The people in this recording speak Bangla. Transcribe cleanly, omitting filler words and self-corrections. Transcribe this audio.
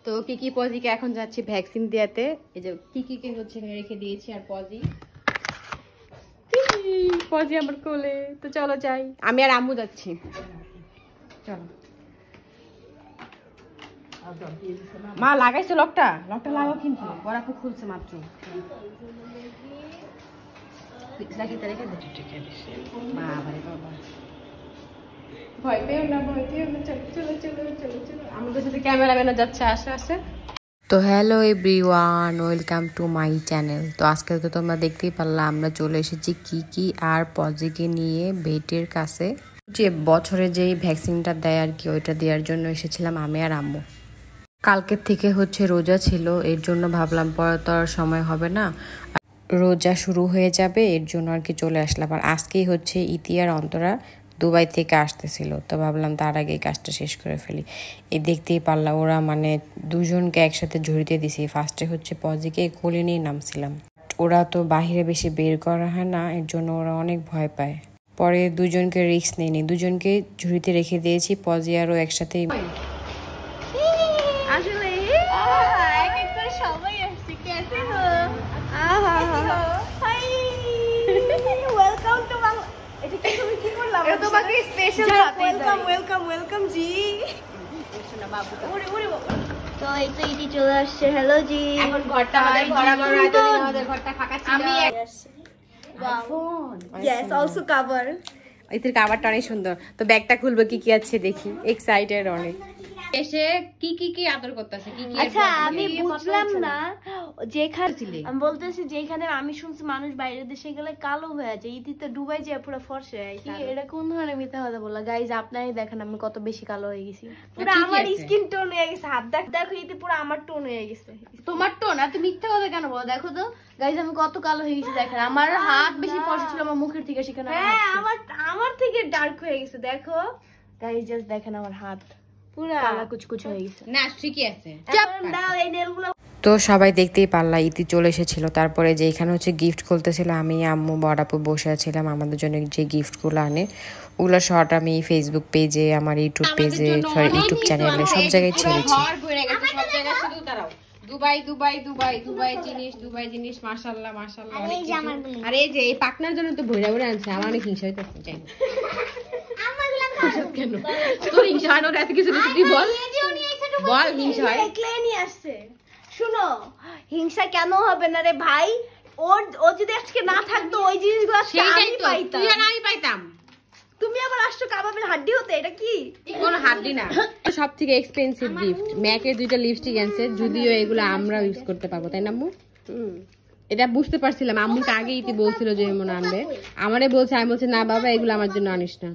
তো কিকি পজিকে এখন যাচ্ছি ভ্যাকসিন দিয়াতে। এই যে কিকিকে হচ্ছে রেখে দিয়েছি আর পজি আমার কোলে। তো চলো যাই, আমি আর আম্মু যাচ্ছি। চলো। মা লাগাইছে লকটা লাগাও কিন্তু বরাকু খুলছে মাত্র। ভয় পেও না চলো চলো চলো চলো। আমাদের সাথে ক্যামেরাম্যানও যাচ্ছে আস্তে আস্তে। তো hello everyone, welcome to my channel. তো আজকে তো তোমরা দেখতেই পারলাম আমরা চলে এসেছি কিকি আর পজিকে নিয়ে বেটের কাছে। যে বছরে যেই ভ্যাকসিনটা দেয় আর কি, ওইটা দেওয়ার জন্য এসেছিলাম আমি আর আম্মু। কালকের থেকে হচ্ছে রোজা ছিল, এর জন্য ভাবলাম পরে তো আর সময় হবে না, রোজা শুরু হয়ে যাবে, এর জন্য আর কি চলে আসলাম। আর আজকেই হচ্ছে ইতি আর অন্তরা দুবাই থেকে আসতেছিল, তো ভাবলাম তার আগে কাজটা শেষ করে ফেলি। এই দেখতেই পারলাম ওরা মানে দুজনকে একসাথে ঝুড়িতে দিছি। ফার্স্টে হচ্ছে পজিকে কোলে নিয়ে নামছিলাম, ওরা তো বাহিরে বেশি বের করা হয় না, এর জন্য ওরা অনেক ভয় পায়। পরে দুজনকে রিস্ক নেয়নি, দুজনকে ঝুড়িতে রেখে দিয়েছি, পজি আরও একসাথেই। তো এই তো ইতি চলে আসছে। হ্যালো জি, এখন ঘরটা আমাদের ভরা ভরা, আমাদের ঘরটা ফাঁকা ছিল। আমি ইয়েস অলসো কভার। ইতির কাভারটা অনেক সুন্দর। তো ব্যাগটা খুলবো কি কি আছে দেখি, এক্সাইটেড অনেক। এসে কি আদর করতেছে কি কি। আচ্ছা আমি বুঝলাম না, যেখানে আমি বলতেছি যেখানে আমি শুনছি মানুষ বাইরের দেশে গেলে কালো হয়ে যায়, ইতি তো দুবাই যায় পুরো ফর্সা হয়ে যায়। এটা কোন ধরনের মিথ্যা কথা বললা গাইজ? আপনারাই দেখেন আমি কত বেশি কালো হয়ে গেছি। পুরো আমার স্কিন টোন হয়ে গেছে, হাত দেখো ইতি পুরো আমার টোন হয়ে গেছে। তোমার টোন? আর তুমি মিথ্যা কথা কেন বলো? দেখো তো গাইজ আমি কত কালো হয়ে গেছি দেখেন। আমার হাত বেশি ফর্সা ছিল আমার মুখের থেকে, সেখানে হ্যাঁ আমার থেকে ডার্ক হয়ে গেছে। দেখো গাইজ জাস্ট দেখেন আমার হাত পুরো কালা কুচকুচ হয়ে গেছে। না ঠিকই আছে। দাও এই নেলগুলো। তো সবাই দেখতেই পারলা ইতি চলে এসেছিল। তারপরে যে এখানে হচ্ছে গিফট খুলতেছিল, আমি আম্মু বড়াপু বসে আছিলাম। আমাদের জন্য যে গিফটগুলো আনে ওগুলো শর্ট আমি ফেসবুক পেজে, আমার ইউটিউব পেজে, সরি ইউটিউব চ্যানেলে সব জায়গায় ছেড়েছি। দুবাই জিনিস মাশাআল্লাহ মাশাআল্লাহ অনেক কিছু। আর এই যে এই পাকনার জন্য তো ভইরা ভইরা আনছে, আমার অনেক হিংসা হইতাছে। যাই কেন তোর হিংসা হয় না? এত কিছু তুই বল হিংসা হয় নিয়ে আসছে। শুনো হিংসা কেন হবে না রে ভাই, ও যদি আজকে না থাকতো ওই জিনিসগুলো আমি পাইতাম। তুমি আবার আসছো কাবাবের হাড্ডি হতে, এটা কি কোন হাড্ডি না। সব থেকে এক্সপেন্সিভ গিফট ম্যাকের 2টা লিপস্টিক আনছে, যদিও এগুলো আমরা ইউজ করতে পারবো, তাই না আম্মু? এটা বুঝতে পারছিলাম, আম্মুকে আগে ইতি বলছিল যে এমন আনবে, আমারে বলছে, আমি বলছি না বাবা এগুলো আমার জন্য আনিস না।